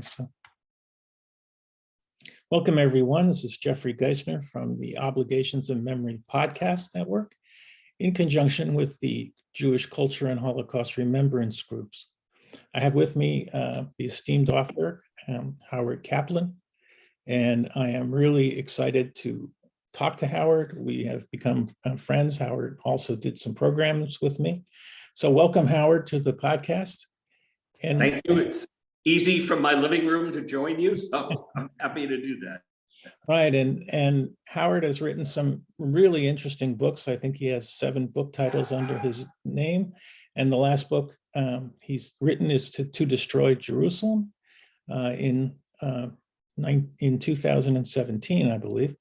So, welcome, everyone. This is Jeffrey Geisner from the Obligations and Memory Podcast Network in conjunction with the Jewish Culture and Holocaust Remembrance Groups. I have with me the esteemed author, Howard Kaplan, and I am really excited to talk to Howard. We have become friends. Howard also did some programs with me. So welcome, Howard, to the podcast. And thank you. It's easy from my living room to join you, so I'm happy to do that. Right, and Howard has written some really interesting books. I think he has 7 book titles under his name, and the last book he's written is to Destroy Jerusalem in 2017, I believe.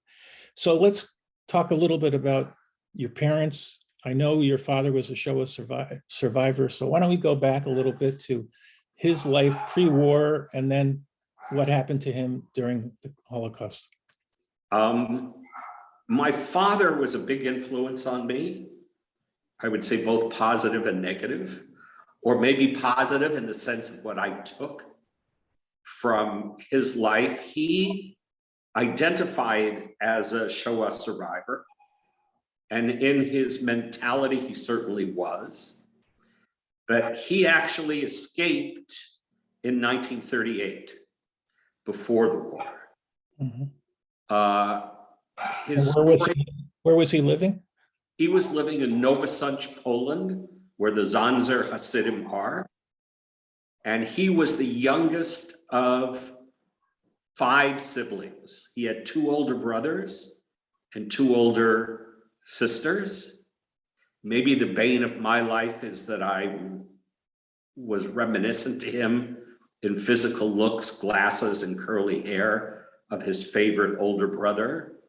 So let's talk a little bit about your parents. I know your father was a Shoah survivor, so why don't we go back a little bit to his life pre-war and then what happened to him during the Holocaust? My father was a big influence on me. I would say both positive and negative, or maybe positive in the sense of what I took from his life. He identified as a Shoah survivor, and in his mentality, he certainly was. But he actually escaped in 1938, before the war. Mm-hmm. Where was he living? He was living in Nowy Sącz, Poland, where the Zanzer Hasidim are. And he was the youngest of 5 siblings. He had 2 older brothers and 2 older sisters. Maybe the bane of my life is that I was reminiscent to him in physical looks, glasses, and curly hair of his favorite older brother.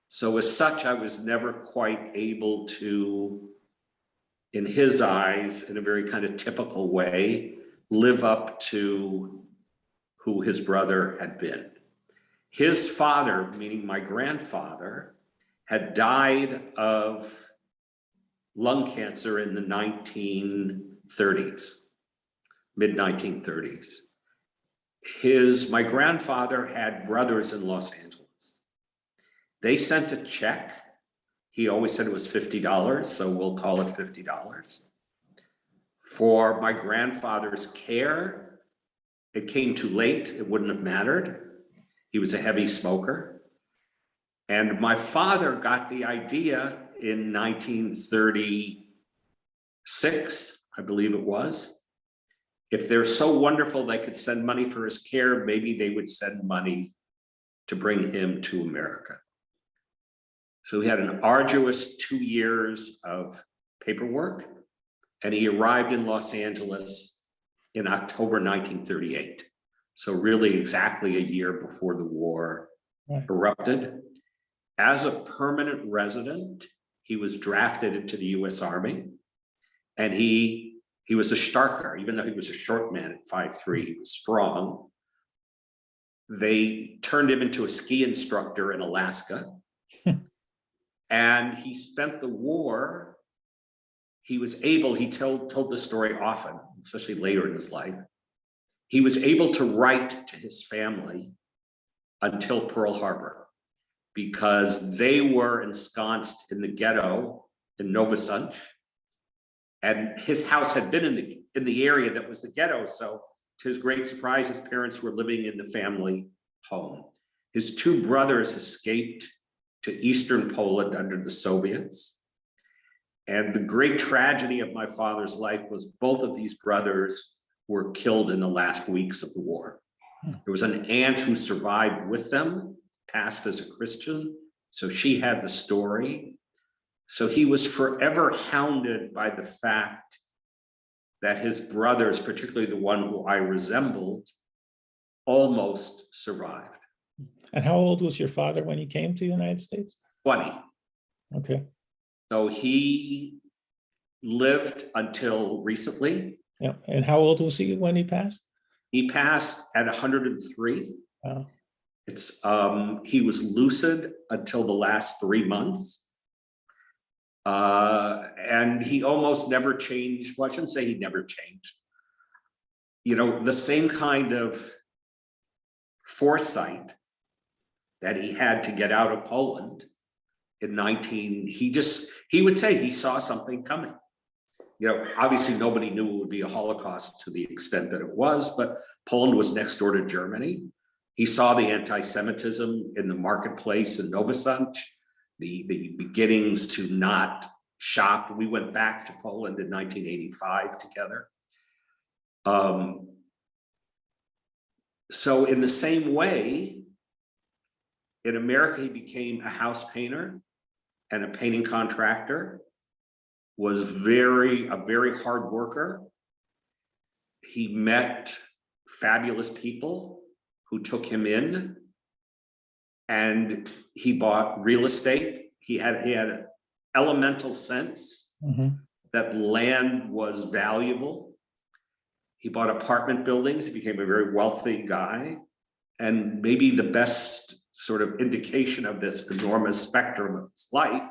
So as such, I was never quite able to, in his eyes, in a very kind of typical way, live up to who his brother had been. His father, meaning my grandfather, had died of lung cancer in the 1930s, mid-1930s. My grandfather had brothers in Los Angeles. They sent a check. He always said it was $50, so we'll call it $50. For my grandfather's care, it came too late. It wouldn't have mattered. He was a heavy smoker. And my father got the idea in 1936, I believe it was. If they're so wonderful they could send money for his care, maybe they would send money to bring him to America. So he had an arduous 2 years of paperwork, and he arrived in Los Angeles in October 1938. So really exactly a year before the war erupted. As a permanent resident, he was drafted into the US Army, and he was a Starker. Even though he was a short man at 5'3", he was strong. They turned him into a ski instructor in Alaska. And he spent the war, he was able, he told this story often, especially later in his life. He was able to write to his family until Pearl Harbor, because they were ensconced in the ghetto in Nowy Sącz. And his house had been in the area that was the ghetto. So to his great surprise, his parents were living in the family home. His 2 brothers escaped to Eastern Poland under the Soviets. And the great tragedy of my father's life was both of these brothers were killed in the last weeks of the war. There was an aunt who survived with them, passed as a Christian, so she had the story. So he was forever hounded by the fact that his brothers, particularly the one who I resembled, almost survived. And how old was your father when he came to the United States? 20. Okay. So he lived until recently. Yeah. And how old was he when he passed? He passed at 103. Wow. He was lucid until the last 3 months. And he almost never changed. Well, I shouldn't say he never changed. You know, the same kind of foresight that he had to get out of Poland in he would say he saw something coming. Obviously nobody knew it would be a Holocaust to the extent that it was, but Poland was next door to Germany. He saw the anti-Semitism in the marketplace in Nowy Sącz, the beginnings to not shop. We went back to Poland in 1985 together. So in the same way, in America, he became a house painter and a painting contractor, was a very hard worker. He met fabulous people who took him in, and he bought real estate. He had an elemental sense that land was valuable. He bought apartment buildings. He became a very wealthy guy. And maybe the best sort of indication of this enormous spectrum of his life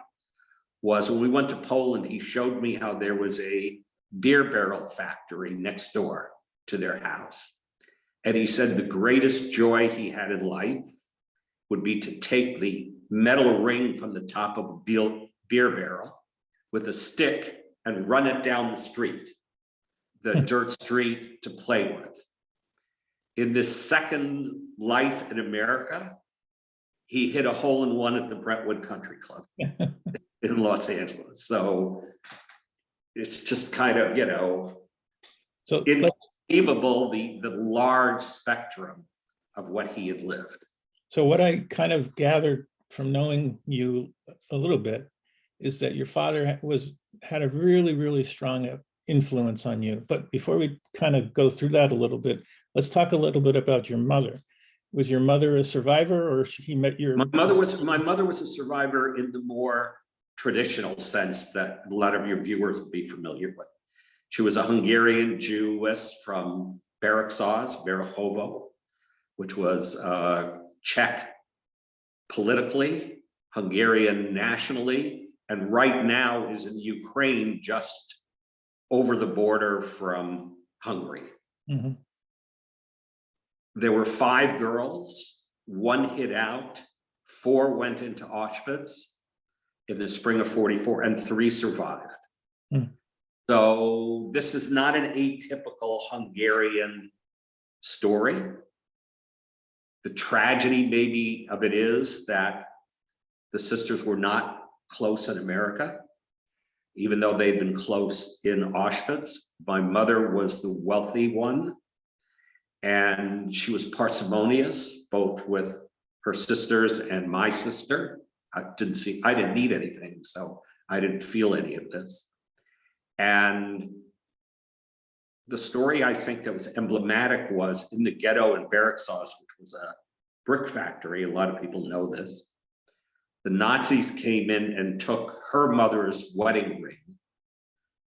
was when we went to Poland, he showed me how there was a beer barrel factory next door to their house. And he said the greatest joy he had in life would be to take the metal ring from the top of a beer barrel with a stick and run it down the street, the dirt street, to play with. In this second life in America, he hit a hole-in-one at the Brentwood Country Club in Los Angeles. So it's just kind of, so unbelievable, the large spectrum of what he had lived. So what I kind of gathered from knowing you a little bit is that your father had a really, really strong influence on you. But before we kind of go through that a little bit, let's talk a little bit about your mother. Was your mother a survivor, or he met your? My mother was a survivor in the more traditional sense that a lot of your viewers will be familiar with. She was a Hungarian Jewess from Berechovo, which was Czech politically, Hungarian nationally, and right now is in Ukraine, just over the border from Hungary. There were 5 girls, 1 hid out, 4 went into Auschwitz in the spring of '44, and 3 survived. So this is not an atypical Hungarian story. The tragedy maybe of it is that the sisters were not close in America, even though they'd been close in Auschwitz. My mother was the wealthy one, and she was parsimonious, both with her sisters and my sister. I didn't need anything, so I didn't feel any of this. And the story I think that was emblematic was in the ghetto in Berechovo, which was a brick factory. A lot of people know this. The Nazis came in and took her mother's wedding ring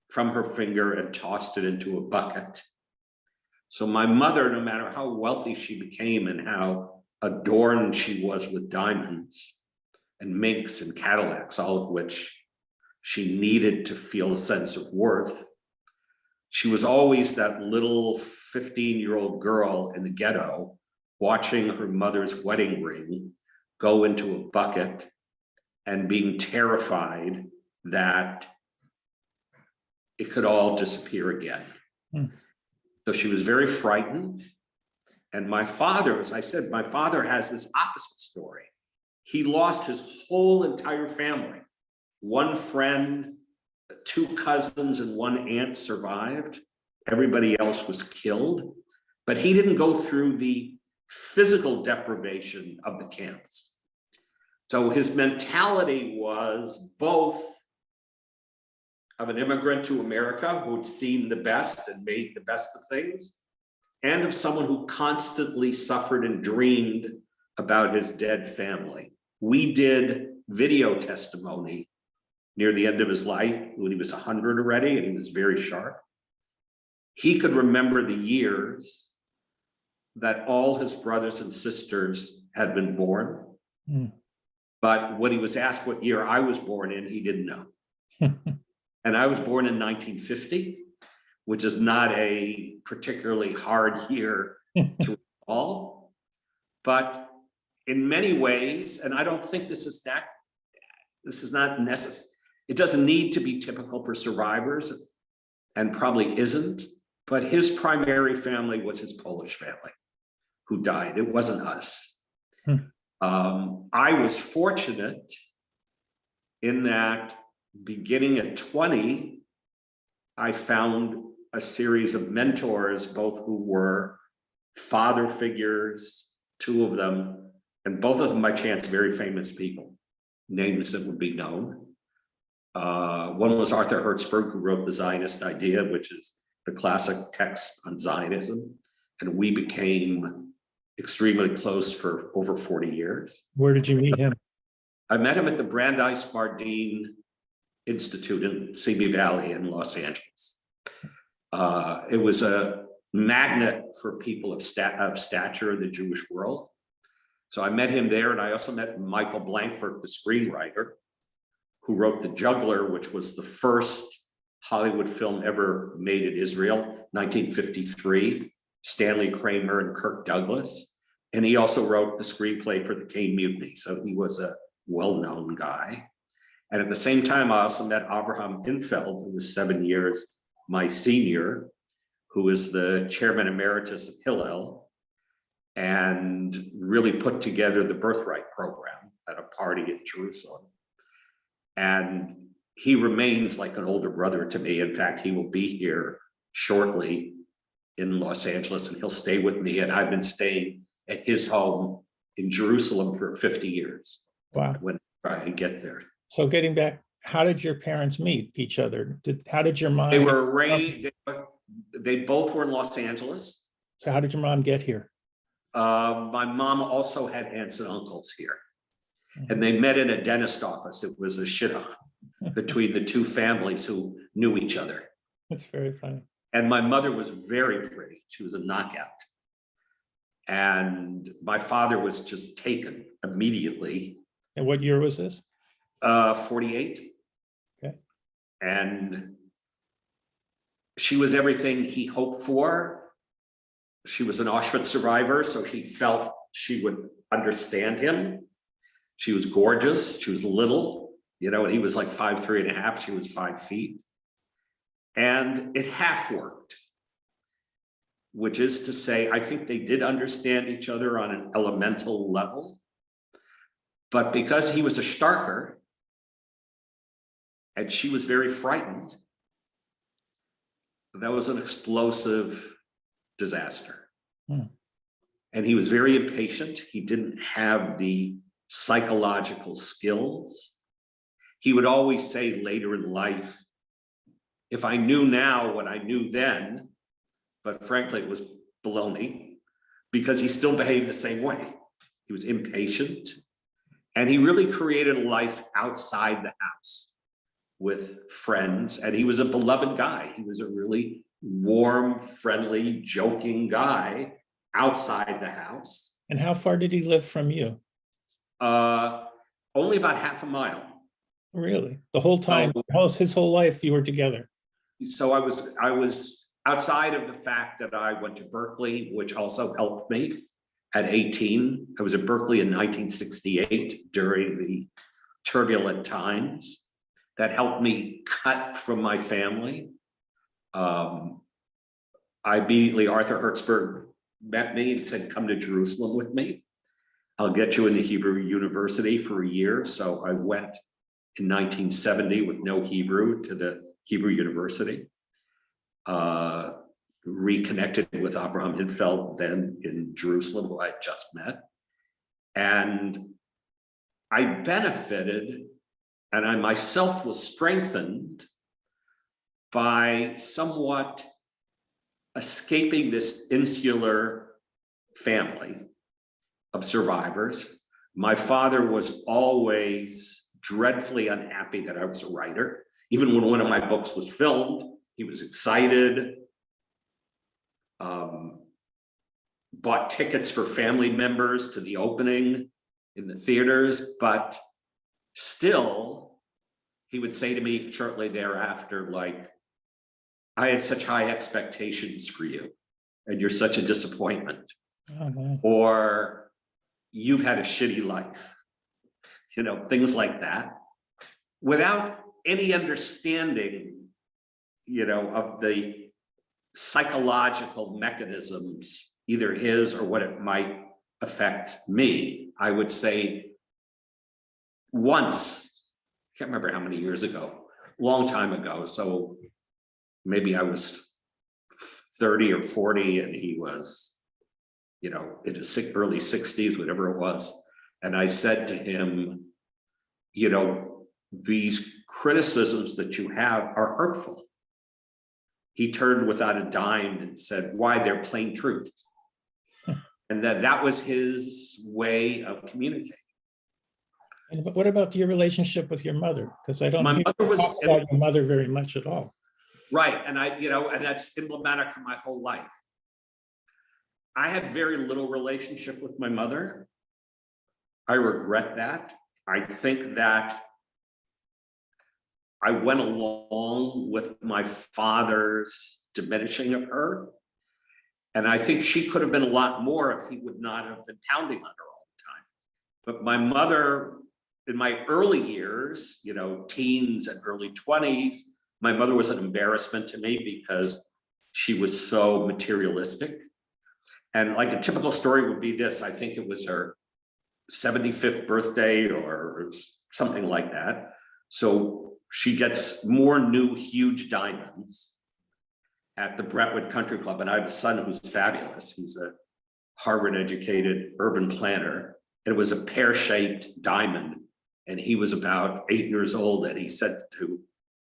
from her finger and tossed it into a bucket. So my mother, no matter how wealthy she became and how adorned she was with diamonds and minks and Cadillacs, all of which she needed to feel a sense of worth, she was always that little 15-year-old girl in the ghetto watching her mother's wedding ring go into a bucket and being terrified that it could all disappear again. So she was very frightened. And my father, as I said, my father has this opposite story. He lost his whole entire family. 1 friend, 2 cousins, and 1 aunt survived. Everybody else was killed. But he didn't go through the physical deprivation of the camps. So his mentality was both of an immigrant to America who'd seen the best and made the best of things, and of someone who constantly suffered and dreamed about his dead family. We did video testimony near the end of his life when he was 100 already, and he was very sharp. He could remember the years that all his brothers and sisters had been born. But when he was asked what year I was born in, he didn't know. And I was born in 1950, which is not a particularly hard year to recall. But in many ways, and I don't think this is not necessary. It doesn't need to be typical for survivors, and probably isn't, but his primary family was his Polish family who died. It wasn't us. I was fortunate in that beginning at 20, I found a series of mentors, both who were father figures, two of them, and both of them by chance very famous people, names that would be known. One was Arthur Hertzberg, who wrote The Zionist Idea, which is the classic text on Zionism, and we became extremely close for over 40 years. Where did you meet him? I met him at the Brandeis Bardeen Institute in Simi Valley in Los Angeles. It was a magnet for people of stature in the Jewish world. So I met him there, and I also met Michael Blankford, the screenwriter, who wrote The Juggler, which was the first Hollywood film ever made in Israel, 1953, Stanley Kramer and Kirk Douglas. And he also wrote the screenplay for the Caine Mutiny. So he was a well-known guy. And at the same time, I also met Abraham Infeld, who was 7 years my senior, who was the chairman emeritus of Hillel, and really put together the Birthright program at a party in Jerusalem. And he remains like an older brother to me. In fact, he will be here shortly in Los Angeles, and he'll stay with me. And I've been staying at his home in Jerusalem for 50 years. Wow. When I get there. So getting back, how did your parents meet each other? How did your mom? They were arranged, they both were in Los Angeles. So how did your mom get here? My mom also had aunts and uncles here. And they met in a dentist office. It was a shidduch between the two families who knew each other. That's very funny. And my mother was very pretty. She was a knockout. And my father was just taken immediately. And what year was this? 48. Okay. And she was everything he hoped for. She was an Auschwitz survivor, so he felt she would understand him. She was gorgeous. She was little, and he was like 5'3.5". She was 5 feet. And it half worked, which is to say, I think they did understand each other on an elemental level. But because he was a Starker and she was very frightened, that was an explosive disaster. And he was very impatient. He didn't have the psychological skills. He would always say later in life, if I knew now what I knew then, but frankly, it was baloney, because he still behaved the same way. He was impatient, and he really created a life outside the house with friends, and he was a beloved guy. He was a really warm, friendly, joking guy outside the house. And how far did he live from you? Only about half a mile. Really? The whole time, his whole life, you were together? So I was outside of the fact that I went to Berkeley, which also helped me at 18. I was at Berkeley in 1968 during the turbulent times. That helped me cut from my family. Arthur Hertzberg met me and said, come to Jerusalem with me. I'll get you into Hebrew University for a year. So I went in 1970 with no Hebrew to the Hebrew University. Reconnected with Abraham Infeld then in Jerusalem, who I had just met. And I benefited, and I myself was strengthened by somewhat escaping this insular family of survivors. My father was always dreadfully unhappy that I was a writer. Even when one of my books was filmed, he was excited, bought tickets for family members to the opening in the theaters, but still, he would say to me shortly thereafter, like, I had such high expectations for you, and you're such a disappointment. Oh, man. Or you've had a shitty life, things like that, without any understanding, of the psychological mechanisms, either his or what it might affect me. I would say once, I can't remember how many years ago, long time ago. So maybe I was 30 or 40 and he was, in his early 60s, whatever it was. And I said to him, these criticisms that you have are hurtful. He turned without a dime and said, why? They're plain truth. And that was his way of communicating. And what about your relationship with your mother? Because I don't My hear mother was talk about your mother very much at all. right. And and that's emblematic for my whole life. I had very little relationship with my mother. I regret that. I think that I went along with my father's diminishing of her. And I think she could have been a lot more if he would not have been pounding on her all the time. But my mother, in my early years, teens and early 20s, my mother was an embarrassment to me because she was so materialistic. And like a typical story would be this, I think it was her 75th birthday or something like that. So she gets more new huge diamonds at the Brentwood Country Club. And I have a son who's fabulous. He's a Harvard-educated urban planner. And it was a pear-shaped diamond. And he was about 8 years old. And he said to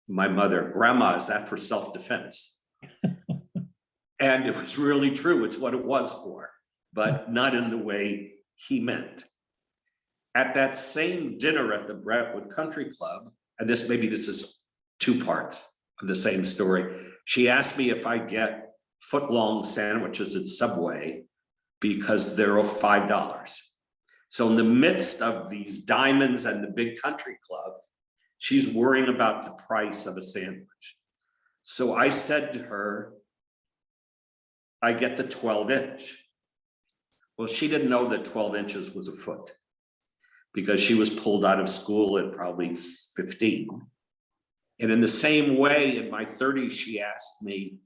my mother, Grandma, is that for self-defense? And it was really true. It's what it was for, but not in the way he meant. At that same dinner at the Brentwood Country Club, and this is two parts of the same story. She asked me if I get foot-long sandwiches at Subway because they're $5. So in the midst of these diamonds and the big country club, she's worrying about the price of a sandwich. So I said to her, I get the 12-inch. Well, she didn't know that 12 inches was a foot because she was pulled out of school at probably 15. And in the same way, in my 30s, she asked me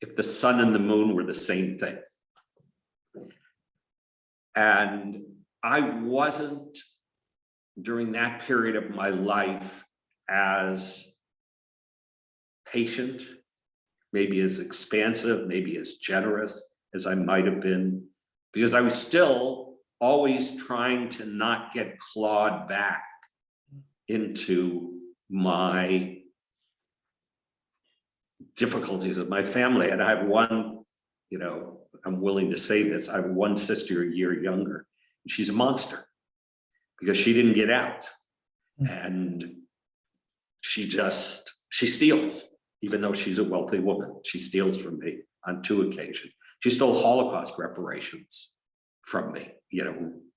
if the sun and the moon were the same thing. And I wasn't, during that period of my life, as patient, maybe as expansive, maybe as generous as I might have been, because I was still always trying to not get clawed back into my difficulties of my family. And I have one, I'm willing to say this, I have one sister a year younger, and she's a monster because she didn't get out. And she steals, even though she's a wealthy woman. She steals from me on 2 occasions. She stole Holocaust reparations from me,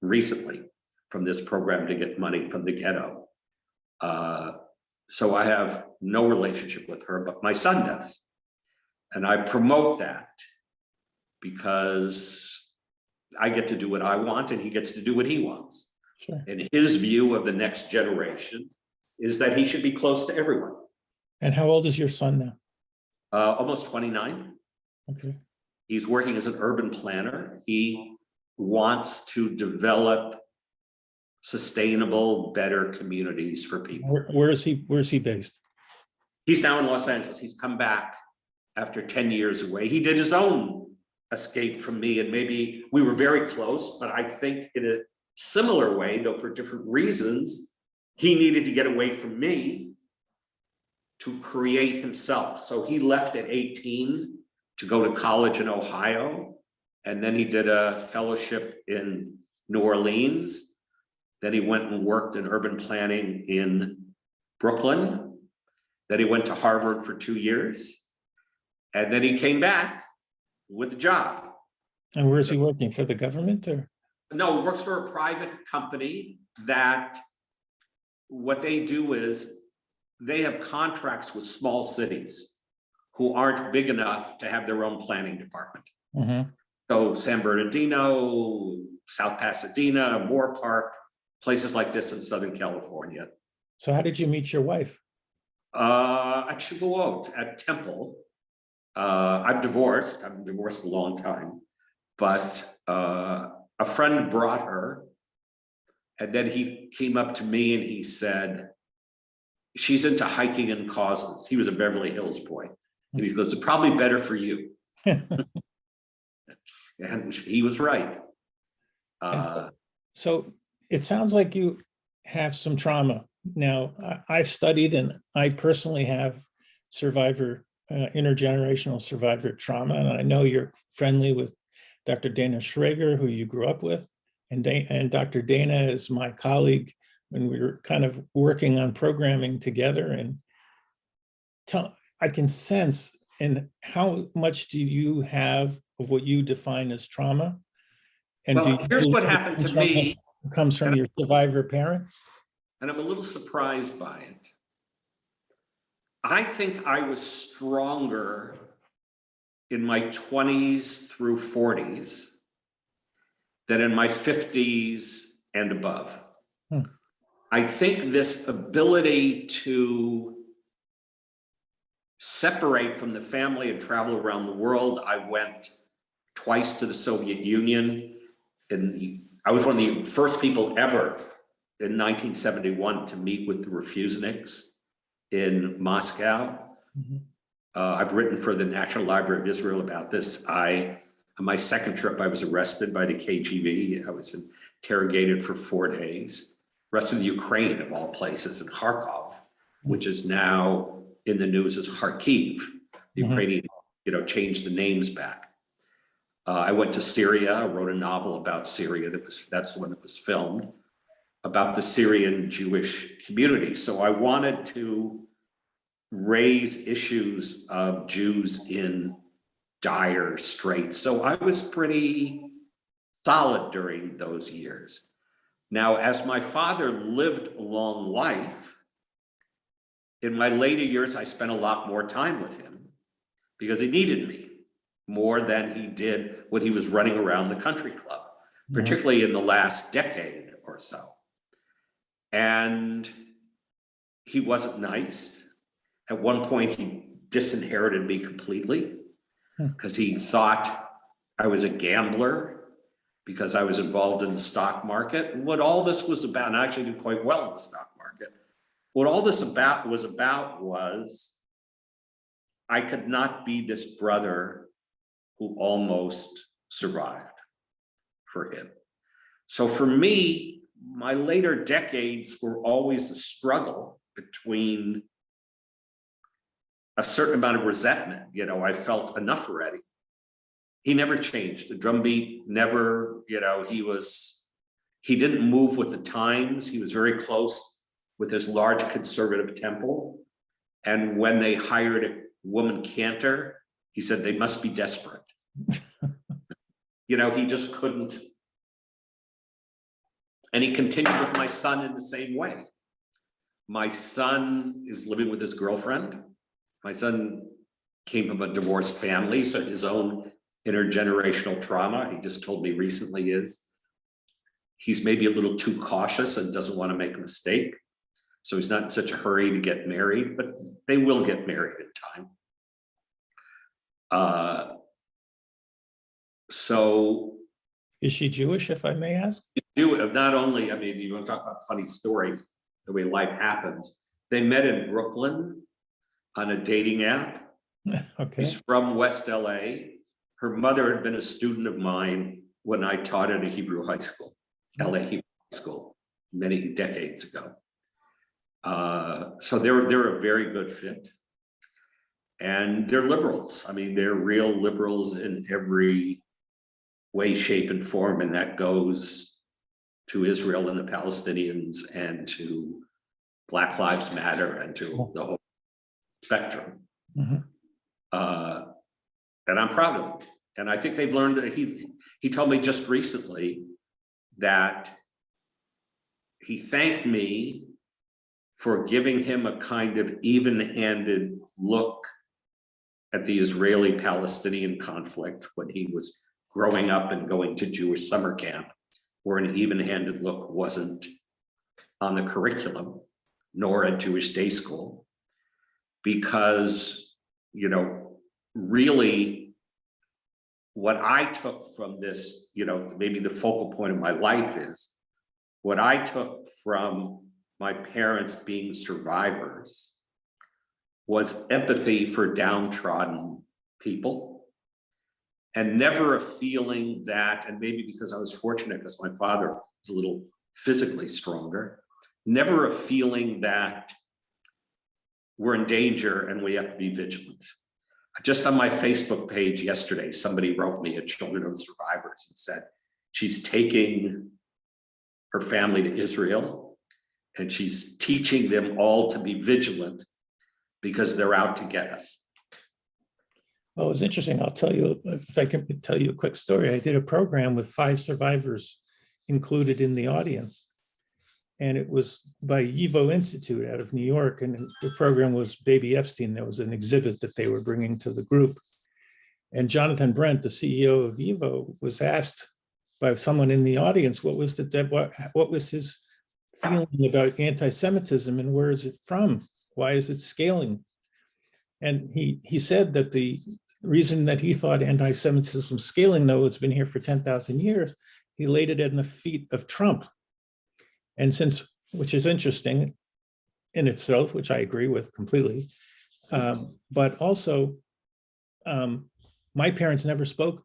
recently, from this program to get money from the ghetto. So I have no relationship with her, but my son does. And I promote that because I get to do what I want and he gets to do what he wants. Sure. And his view of the next generation is that he should be close to everyone. And how old is your son now? Almost 29. Okay. He's working as an urban planner. He wants to develop sustainable, better communities for people. Where is he based? He's now in Los Angeles. He's come back after 10 years away. He did his own escape from me, and maybe we were very close, but I think in a similar way, though for different reasons, he needed to get away from me to create himself. So he left at 18 to go to college in Ohio. And then he did a fellowship in New Orleans. Then he went and worked in urban planning in Brooklyn. Then he went to Harvard for 2 years. And then he came back with a job. And where is he working? For the government or? No, he works for a private company that what they do is they have contracts with small cities who aren't big enough to have their own planning department. Mm-hmm. So San Bernardino, South Pasadena, Moore Park, places like this in Southern California. So how did you meet your wife? At Shavuot, at Temple. I'm divorced. I've been divorced a long time, but a friend brought her, and then he came up to me and he said, she's into hiking and causes. He was a Beverly Hills boy. And he goes, it's probably better for you. And he was right. So it sounds like you have some trauma. Now, I've studied and I personally have intergenerational survivor trauma. And I know you're friendly with Dr. Dana Schrager, who you grew up with. And Dr. Dana is my colleague when we were kind of working on programming together. And I can sense, and how much do you have of what you define as trauma? And well, here's what happened to me. Comes from your survivor parents? And I'm a little surprised by it. I think I was stronger in my 20s through 40s than in my 50s and above. I think this ability to separate from the family and travel around the world. I went twice to the Soviet Union, and I was one of the first people ever in 1971 to meet with the refuseniks in Moscow. I've written for the National Library of Israel about this. On my second trip, I was arrested by the KGB. I was interrogated for 4 days, arrested in Ukraine of all places, in Kharkov, which is now in the news as Kharkiv. The Ukrainian, changed the names back. I went to Syria, wrote a novel about Syria. That's the one that was filmed, about the Syrian Jewish community. So I wanted to raise issues of Jews in dire straits. So I was pretty solid during those years. Now, as my father lived a long life, in my later years, I spent a lot more time with him because he needed me more than he did when he was running around the country club, particularly in the last decade or so. And he wasn't nice. At one point, he disinherited me completely because he thought I was a gambler because I was involved in the stock market. And what all this was about, and I actually did quite well in the stock market, what all this was I could not be this brother who almost survived for him. So for me, my later decades were always a struggle between a certain amount of resentment. I felt enough already. He never changed. The drumbeat never, he didn't move with the times. He was very close with his large conservative temple. And when they hired a woman cantor, he said they must be desperate. He just couldn't. And he continued with my son in the same way. My son is living with his girlfriend. My son came from a divorced family, so his own intergenerational trauma, he just told me recently, is he's maybe a little too cautious and doesn't want to make a mistake. So he's not in such a hurry to get married, but they will get married in time. So is she Jewish, if I may ask? Not only, you want to talk about funny stories, the way life happens. They met in Brooklyn on a dating app. Okay. She's from West LA. Her mother had been a student of mine when I taught at a Hebrew high school, LA Hebrew High School, many decades ago. So they're a very good fit. And they're liberals. They're real liberals in every way, shape, and form. And that goes to Israel and the Palestinians and to Black Lives Matter and to the whole spectrum. And I'm proud of them. And I think they've learned that he told me just recently that he thanked me for giving him a kind of even-handed look at the Israeli-Palestinian conflict when he was growing up and going to Jewish summer camp, where an even-handed look wasn't on the curriculum, nor at Jewish day school, because, really what I took from this, maybe the focal point of my life is, what I took from my parents being survivors was empathy for downtrodden people, and never a feeling that, and maybe because I was fortunate because my father was a little physically stronger, never a feeling that we're in danger and we have to be vigilant. Just on my Facebook page yesterday, somebody wrote me, a Children of Survivors, and said she's taking her family to Israel and she's teaching them all to be vigilant because they're out to get us. Well, it was interesting. I'll tell you, if I can tell you a quick story. I did a program with 5 survivors included in the audience. And it was by YIVO Institute out of New York. And the program was Baby Epstein. There was an exhibit that they were bringing to the group. And Jonathan Brent, the CEO of YIVO, was asked by someone in the audience, what was his feeling about anti-Semitism and where is it from? Why is it scaling? And he said that the reason that he thought anti-Semitism was scaling, though it's been here for 10,000 years, he laid it at the feet of Trump. And since, which is interesting in itself, which I agree with completely, but also my parents never spoke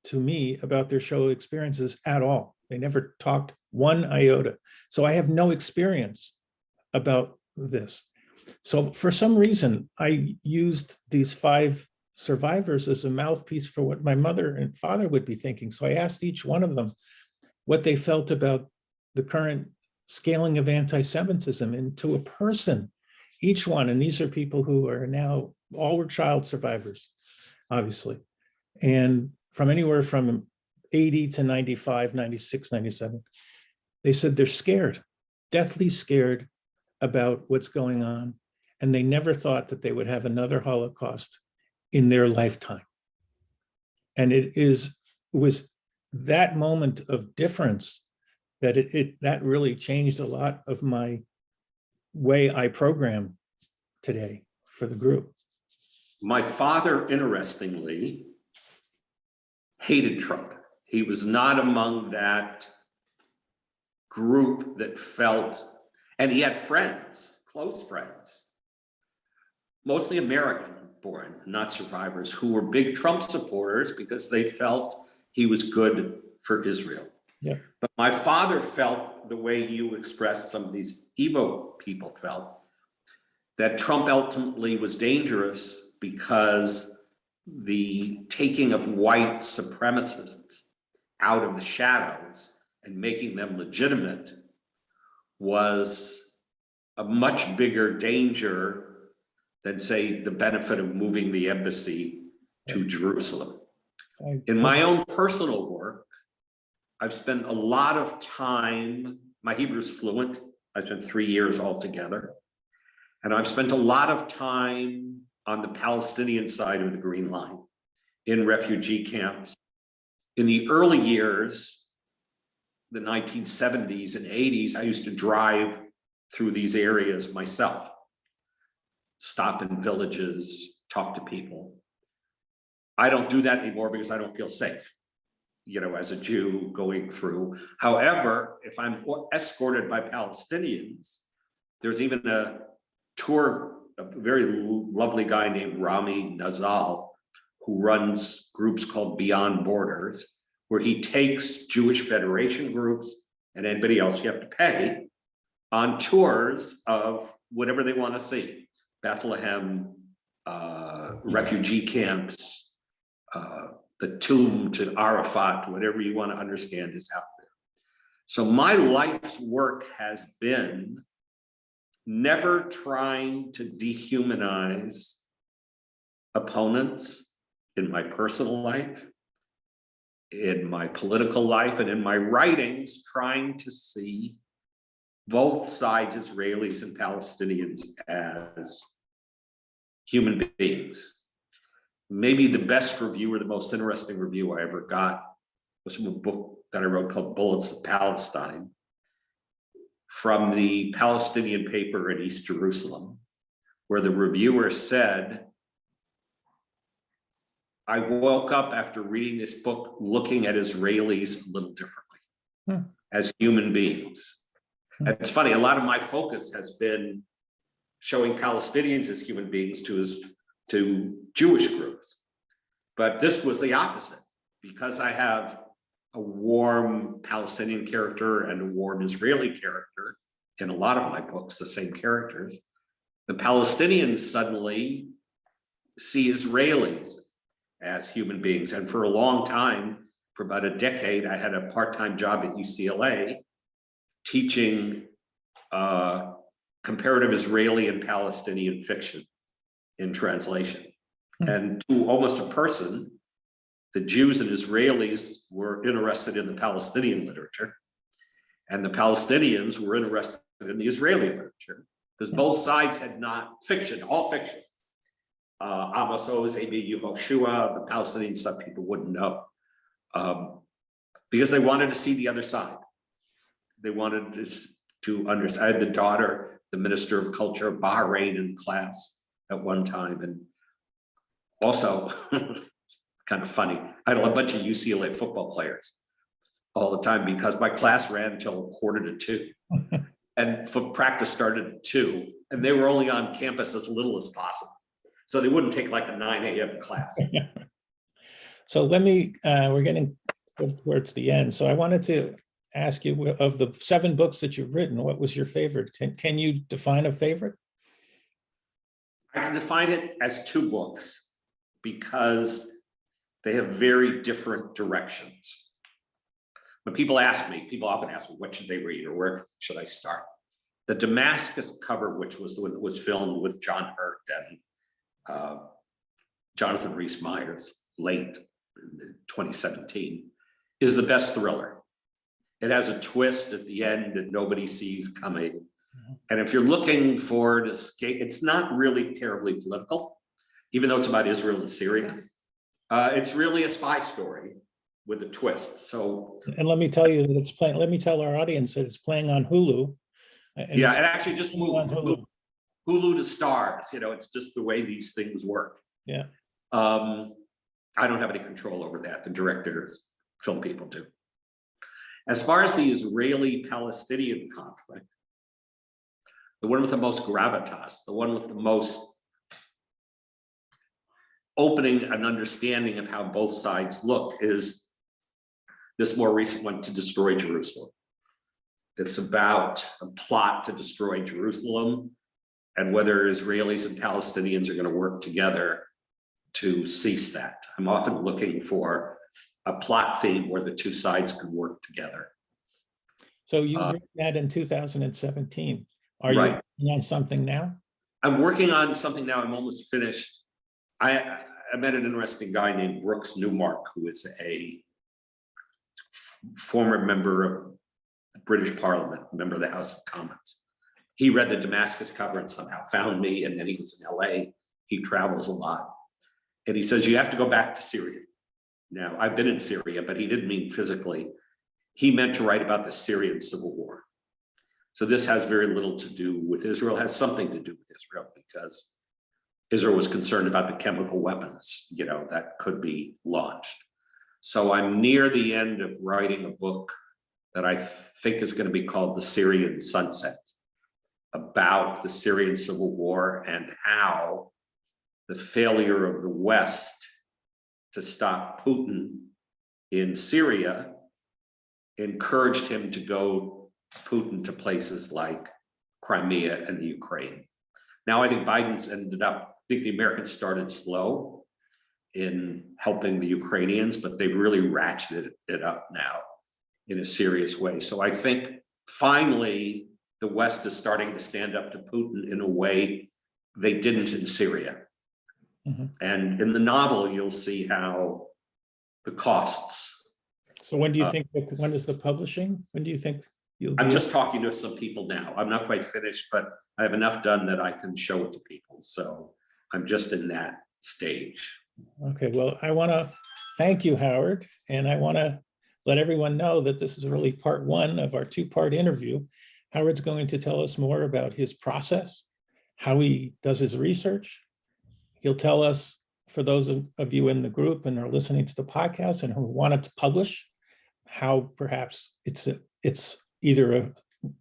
to me about their show experiences at all. They never talked one iota. So I have no experience about this. So for some reason, I used these 5 survivors as a mouthpiece for what my mother and father would be thinking. So I asked each one of them what they felt about the current scaling of anti-Semitism into a person, each one. And these are people who are now, all were child survivors, obviously. And from anywhere from 80 to 95, 96, 97, they said they're scared, deathly scared about what's going on. And they never thought that they would have another Holocaust in their lifetime. And it was that moment of difference that that really changed a lot of my way I program today for the group. My father, interestingly, hated Trump. He was not among that group that felt, and he had friends, close friends, mostly American born, not survivors, who were big Trump supporters because they felt he was good for Israel. Yeah. But my father felt the way you expressed some of these Evo people felt, that Trump ultimately was dangerous because the taking of white supremacists out of the shadows and making them legitimate was a much bigger danger than, say, the benefit of moving the embassy to Jerusalem. In my own personal work, I've spent a lot of time, my Hebrew is fluent, I spent 3 years altogether, and I've spent a lot of time on the Palestinian side of the Green Line, in refugee camps. In the early years, the 1970s and 80s, I used to drive through these areas myself, stop in villages, talk to people. I don't do that anymore because I don't feel safe, as a Jew going through. However, if I'm escorted by Palestinians, there's even a tour, a very lovely guy named Rami Nazal, who runs groups called Beyond Borders, where he takes Jewish Federation groups and anybody else you have to pay on tours of whatever they want to see. Bethlehem, refugee camps, the tomb to Arafat, whatever you want to understand is out there. So my life's work has been never trying to dehumanize opponents in my personal life, in my political life, and in my writings, trying to see both sides, Israelis and Palestinians, as human beings. maybe the best review or the most interesting review I ever got was from a book that I wrote called Bullets of Palestine, from the Palestinian paper in East Jerusalem, where the reviewer said, I woke up after reading this book looking at Israelis a little differently as human beings. And it's funny, a lot of my focus has been showing Palestinians as human beings to Jewish groups. But this was the opposite, because I have a warm Palestinian character and a warm Israeli character in a lot of my books, the same characters. The Palestinians suddenly see Israelis as human beings. And for a long time, for about a decade, I had a part-time job at UCLA teaching comparative Israeli and Palestinian fiction in translation. And to almost a person, the Jews and Israelis were interested in the Palestinian literature, and the Palestinians were interested in the Israeli literature, because both sides had not fiction, all fiction. Amos Oz, A.B. Yehoshua, the Palestinian stuff people wouldn't know, because they wanted to see the other side. They wanted to understand. I had the daughter, the Minister of Culture of Bahrain, in class at one time, and also kind of funny, I had a bunch of UCLA football players all the time, because my class ran until 1:45, and practice started at 2, and they were only on campus as little as possible. So they wouldn't take like a 9 a.m. class. So let me, we're getting towards the end. So I wanted to ask you, of the 7 books that you've written, what was your favorite? Can you define a favorite? I can define it as 2 books, because they have very different directions. When people ask me, people often ask me, what should they read or where should I start? The Damascus cover, which was the one that was filmed with John Hurt and Jonathan Rhys Meyers late in 2017, is the best thriller. It has a twist at the end that nobody sees coming. And if you're looking for an escape, it's not really terribly political, even though it's about Israel and Syria. It's really a spy story with a twist. So, and let me tell you that it's playing. Let me tell our audience that it's playing on Hulu. Yeah, it actually just moved Hulu to Stars. You know, it's just the way these things work. Yeah. I don't have any control over that. The directors, film people do. As far as the Israeli-Palestinian conflict, the one with the most gravitas, the one with the most opening an understanding of how both sides look, is this more recent one, To Destroy Jerusalem. It's about a plot to destroy Jerusalem and whether Israelis and Palestinians are going to work together to cease that. I'm often looking for a plot theme where the 2 sides can work together. So you wrote that in 2017. Are you Right. working on something now? I'm working on something now. I'm almost finished. I met an interesting guy named Brooks Newmark, who is a former member of the British Parliament, member of the House of Commons. He read the Damascus cover and somehow found me, and then he was in LA. He travels a lot. And he says, you have to go back to Syria. Now, I've been in Syria, but he didn't mean physically. He meant to write about the Syrian civil war. So this has very little to do with Israel, has something to do with Israel, because Israel was concerned about the chemical weapons, you know, that could be launched. So I'm near the end of writing a book that I think is going to be called The Syrian Sunset, about the Syrian civil war and how the failure of the West to stop Putin in Syria encouraged him to go Putin to places like Crimea and the Ukraine. Now I think Biden's ended up, I think the Americans started slow in helping the Ukrainians, but they've really ratcheted it up now in a serious way. So I think finally the West is starting to stand up to Putin in a way they didn't in Syria. And in the novel, you'll see how the costs. So when do you think, when is the publishing? When do you think you'll be? I'm just talking to some people now. I'm not quite finished, but I have enough done that I can show it to people. So I'm just in that stage. Okay, well, I want to thank you, Howard, and I want to let everyone know that this is really part one of our two-part interview. Howard's going to tell us more about his process, how he does his research. He'll tell us, for those of you in the group and are listening to the podcast and who wanted to publish, how perhaps it's either a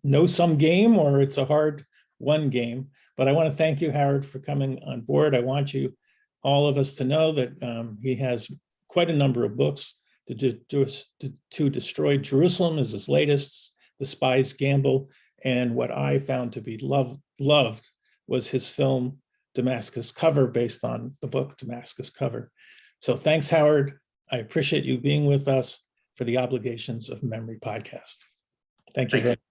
no-sum game or it's a hard one game. But I want to thank you, Howard, for coming on board. I want you, all of us, to know that he has quite a number of books. To Destroy Jerusalem is his latest, The Spy's Gamble, and what I found to be loved was his film Damascus Cover, based on the book Damascus Cover. So thanks, Howard. I appreciate you being with us for the Obligations of Memory podcast. Thank you very much.